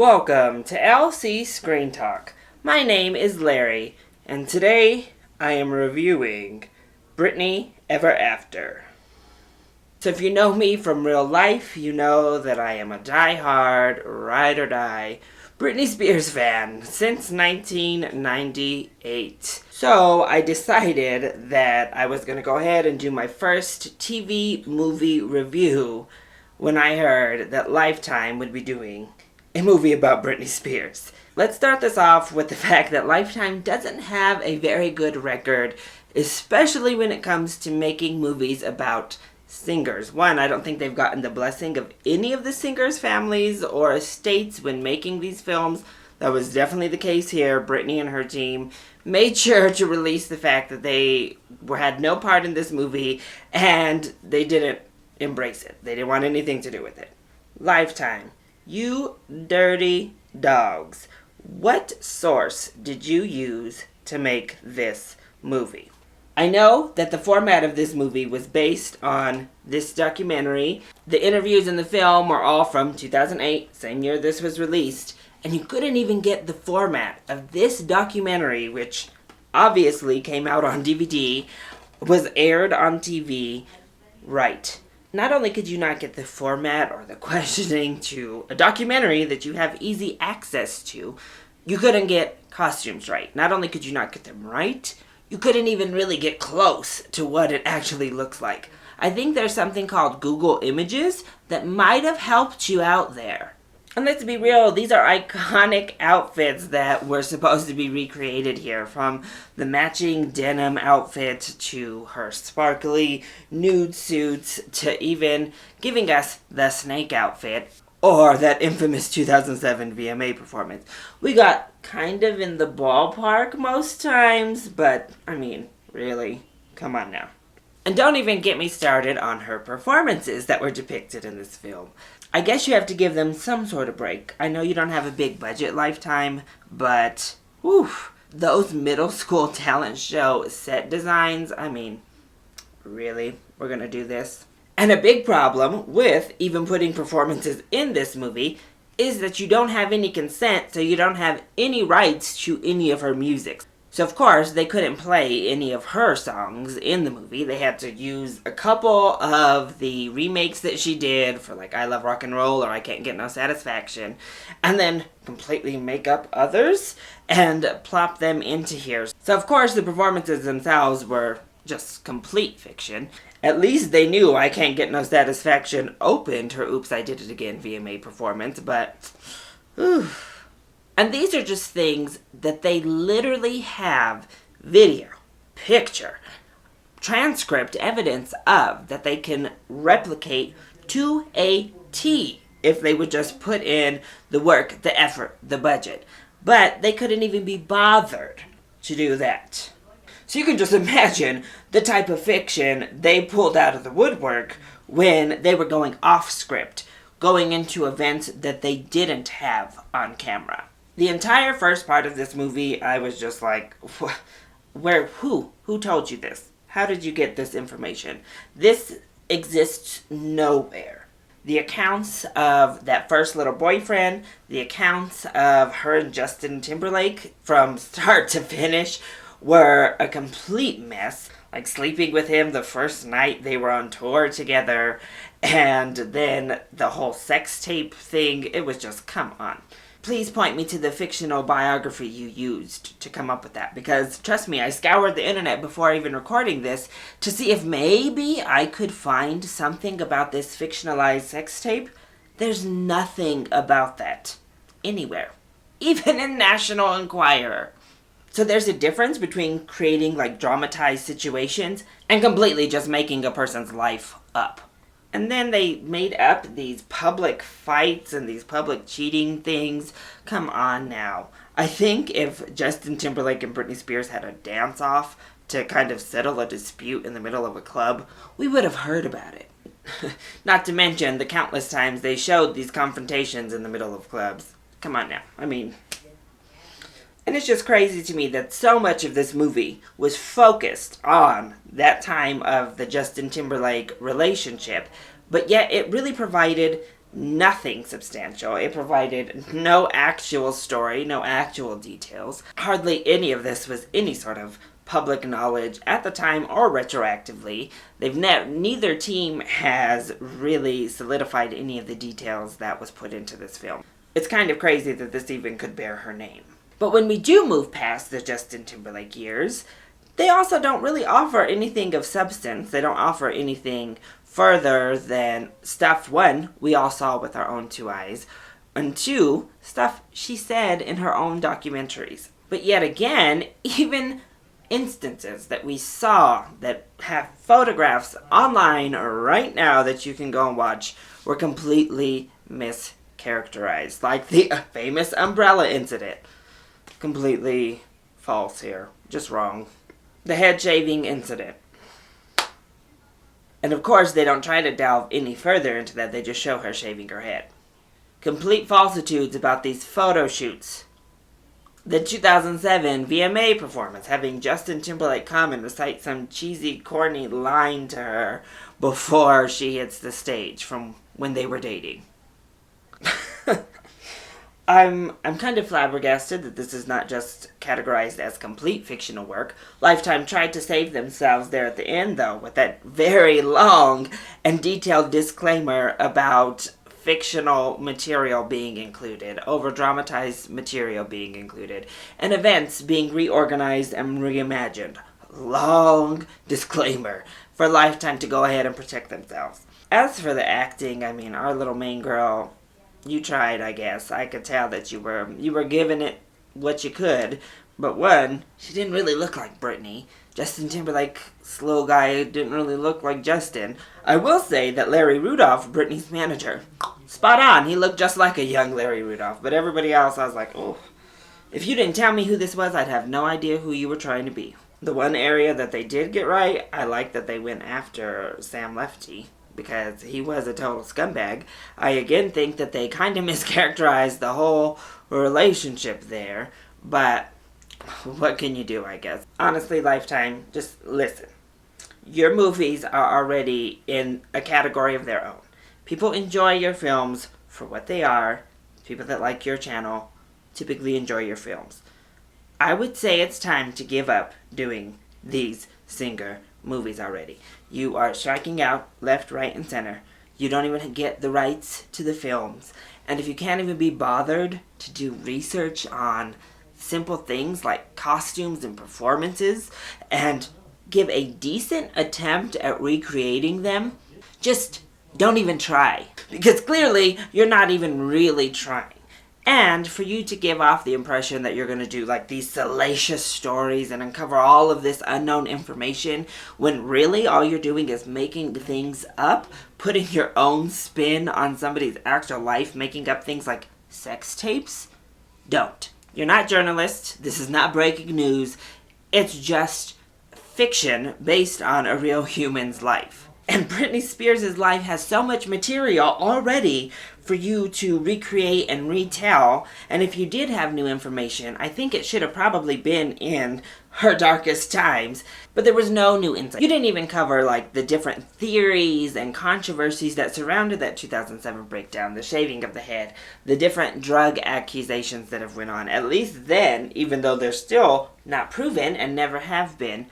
Welcome to LC Screen Talk. My name is Larry, and today I am reviewing Britney Ever After. So if you know me from real life, you know that I am a die-hard, ride-or-die Britney Spears fan since 1998. So I decided that I was going to go ahead and do my first TV movie review when I heard that Lifetime would be doing a movie about Britney Spears. Let's start this off with the fact that Lifetime doesn't have a very good record, especially when it comes to making movies about singers. One, I don't think they've gotten the blessing of any of the singers' families or estates when making these films. That was definitely the case here. Britney and her team made sure to release the fact that they had no part in this movie, and they didn't embrace it. They didn't want anything to do with it. Lifetime. You dirty dogs. What source did you use to make this movie? I know that the format of this movie was based on this documentary. The interviews in the film were all from 2008, same year this was released, and you couldn't even get the format of this documentary, which obviously came out on DVD, was aired on TV, right. Not only could you not get the format or the questioning to a documentary that you have easy access to, you couldn't get costumes right. Not only could you not get them right, you couldn't even really get close to what it actually looks like. I think there's something called Google Images that might have helped you out there. And let's be real, these are iconic outfits that were supposed to be recreated here, from the matching denim outfit to her sparkly nude suits to even giving us the snake outfit or that infamous 2007 VMA performance. We got kind of in the ballpark most times, but I mean, really, come on now. And don't even get me started on her performances that were depicted in this film. I guess you have to give them some sort of break. I know you don't have a big budget, Lifetime, but whew, those middle school talent show set designs, I mean, really? We're gonna do this? And a big problem with even putting performances in this movie is that you don't have any consent, so you don't have any rights to any of her music. So of course, they couldn't play any of her songs in the movie. They had to use a couple of the remakes that she did for like I Love Rock and Roll or I Can't Get No Satisfaction, and then completely make up others and plop them into here. So of course, the performances themselves were just complete fiction. At least they knew I Can't Get No Satisfaction opened her Oops, I Did It Again VMA performance, but whew. And these are just things that they literally have video, picture, transcript evidence of that they can replicate to a T if they would just put in the work, the effort, the budget. But they couldn't even be bothered to do that. So you can just imagine the type of fiction they pulled out of the woodwork when they were going off script, going into events that they didn't have on camera. The entire first part of this movie, I was just like, who told you this? How did you get this information? This exists nowhere. The accounts of that first little boyfriend, the accounts of her and Justin Timberlake from start to finish were a complete mess. Like sleeping with him the first night they were on tour together, and then the whole sex tape thing, it was just, come on. Please point me to the fictional biography you used to come up with that, because trust me, I scoured the internet before even recording this to see if maybe I could find something about this fictionalized sex tape. There's nothing about that anywhere, even in National Enquirer. So there's a difference between creating like dramatized situations and completely just making a person's life up. And then they made up these public fights and these public cheating things. Come on now. I think if Justin Timberlake and Britney Spears had a dance-off to kind of settle a dispute in the middle of a club, we would have heard about it. Not to mention the countless times they showed these confrontations in the middle of clubs. Come on now. I mean, and it's just crazy to me that so much of this movie was focused on that time of the Justin Timberlake relationship, but yet it really provided nothing substantial. It provided no actual story, no actual details. Hardly any of this was any sort of public knowledge at the time or retroactively. Neither team has really solidified any of the details that was put into this film. It's kind of crazy that this even could bear her name. But when we do move past the Justin Timberlake years, they also don't really offer anything of substance. They don't offer anything further than stuff, one, we all saw with our own two eyes, and two, stuff she said in her own documentaries. But yet again, even instances that we saw that have photographs online right now that you can go and watch were completely mischaracterized. Like the famous umbrella incident. Completely false here. Just wrong. The head shaving incident. And of course, they don't try to delve any further into that. They just show her shaving her head. Complete falsitudes about these photo shoots. The 2007 VMA performance, having Justin Timberlake come and recite some cheesy, corny line to her before she hits the stage from when they were dating. I'm kind of flabbergasted that this is not just categorized as complete fictional work. Lifetime tried to save themselves there at the end, though, with that very long and detailed disclaimer about fictional material being included, over-dramatized material being included, and events being reorganized and reimagined. Long disclaimer for Lifetime to go ahead and protect themselves. As for the acting, I mean, our little main girl, you tried, I guess. I could tell that you were giving it what you could. But one, she didn't really look like Britney. Justin Timberlake's little guy didn't really look like Justin. I will say that Larry Rudolph, Britney's manager, spot on. He looked just like a young Larry Rudolph. But everybody else, I was like, oh. If you didn't tell me who this was, I'd have no idea who you were trying to be. The one area that they did get right, I like that they went after Sam Lefty, because he was a total scumbag. I again think that they kind of mischaracterized the whole relationship there, but what can you do, I guess? Honestly, Lifetime, just listen. Your movies are already in a category of their own. People enjoy your films for what they are. People that like your channel typically enjoy your films. I would say it's time to give up doing these singer movies already. You are striking out left, right, and center. You don't even get the rights to the films. And if you can't even be bothered to do research on simple things like costumes and performances and give a decent attempt at recreating them, just don't even try. Because clearly, you're not even really trying. And for you to give off the impression that you're going to do like these salacious stories and uncover all of this unknown information, when really all you're doing is making things up, putting your own spin on somebody's actual life, making up things like sex tapes, don't. You're not journalists. This is not breaking news. It's just fiction based on a real human's life. And Britney Spears' life has so much material already for you to recreate and retell. And if you did have new information, I think it should have probably been in her darkest times. But there was no new insight. You didn't even cover like the different theories and controversies that surrounded that 2007 breakdown, the shaving of the head, the different drug accusations that have went on. At least then, even though they're still not proven and never have been,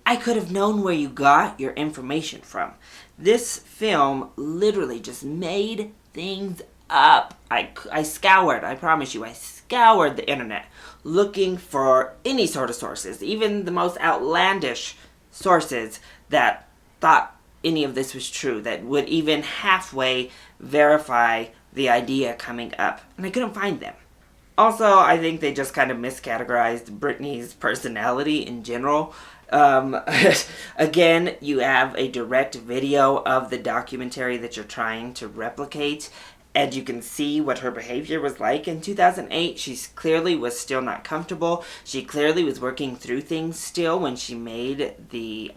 I could have known where you got your information from. This film literally just made things up. I scoured, I promise you, I scoured the internet looking for any sort of sources, even the most outlandish sources that thought any of this was true, that would even halfway verify the idea coming up. And I couldn't find them. Also, I think they just kind of miscategorized Britney's personality in general. Again, you have a direct video of the documentary that you're trying to replicate, and you can see what her behavior was like in 2008. She clearly was still not comfortable. She clearly was working through things still when she made the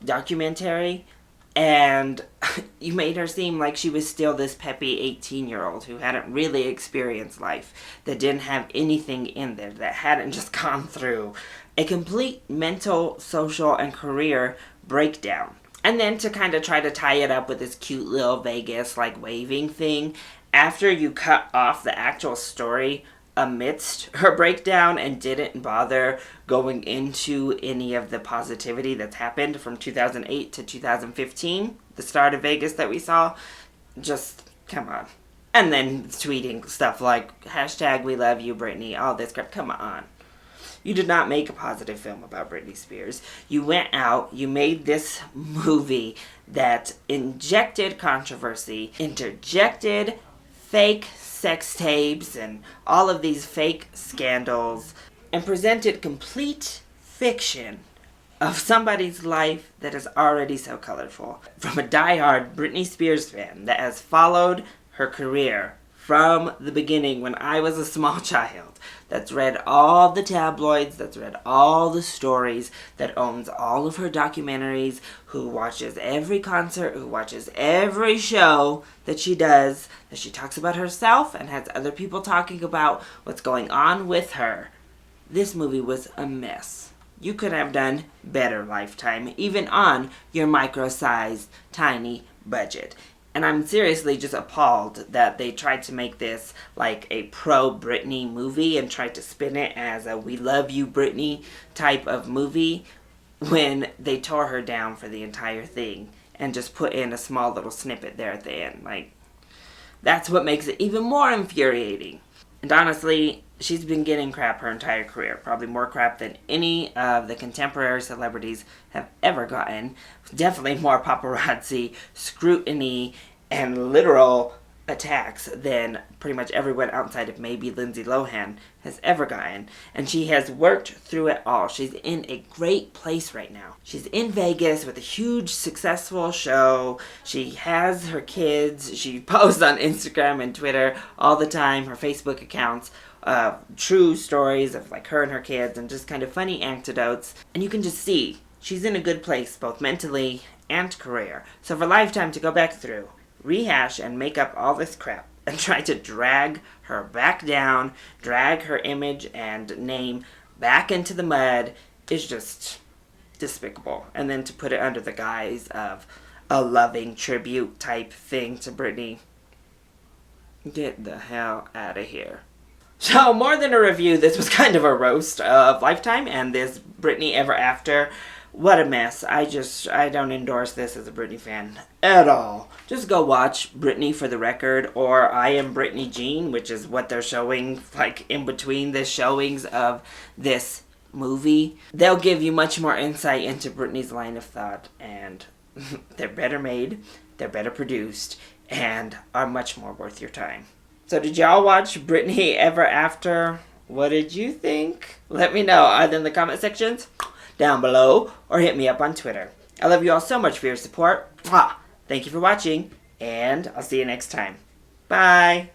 documentary, and you made her seem like she was still this peppy 18-year-old who hadn't really experienced life, that didn't have anything in there, that hadn't just gone through a complete mental, social, and career breakdown. And then to kind of try to tie it up with this cute little Vegas, like, waving thing, after you cut off the actual story amidst her breakdown and didn't bother going into any of the positivity that's happened from 2008 to 2015, the start of Vegas that we saw, just come on. And then tweeting stuff like hashtag we love you Britney, all this crap. Come on. You did not make a positive film about Britney Spears. You went out, you made this movie that injected controversy, interjected fake sex tapes and all of these fake scandals, and presented complete fiction of somebody's life that is already so colorful. From a diehard Britney Spears fan that has followed her career from the beginning when I was a small child, that's read all the tabloids, that's read all the stories, that owns all of her documentaries, who watches every concert, who watches every show that she does, that she talks about herself and has other people talking about what's going on with her. This movie was a mess. You could have done better, Lifetime, even on your micro-sized, tiny budget. And I'm seriously just appalled that they tried to make this like a pro-Britney movie and tried to spin it as a we love you Britney type of movie when they tore her down for the entire thing and just put in a small little snippet there at the end. Like, that's what makes it even more infuriating. And honestly, she's been getting crap her entire career. Probably more crap than any of the contemporary celebrities have ever gotten. Definitely more paparazzi, scrutiny, and literal attacks than pretty much everyone outside of maybe Lindsay Lohan has ever gotten. And she has worked through it all. She's in a great place right now. She's in Vegas with a huge successful show. She has her kids. She posts on Instagram and Twitter all the time, her Facebook accounts, true stories of like her and her kids and just kind of funny anecdotes. And you can just see she's in a good place both mentally and career. So for Lifetime to go back through, rehash and make up all this crap and try to drag her back down, drag her image and name back into the mud is just despicable. And then to put it under the guise of a loving tribute type thing to Britney, get the hell out of here. So more than a review, this was kind of a roast of Lifetime and this Britney Ever After. What a mess. I don't endorse this as a Britney fan at all. Just go watch Britney for the Record or I Am Britney Jean, which is what they're showing like in between the showings of this movie. They'll give you much more insight into Britney's line of thought, and they're better made, they're better produced, and are much more worth your time. So did y'all watch Britney Ever After? What did you think? Let me know either in the comment sections down below or hit me up on Twitter. I love you all so much for your support. Thank you for watching, and I'll see you next time. Bye.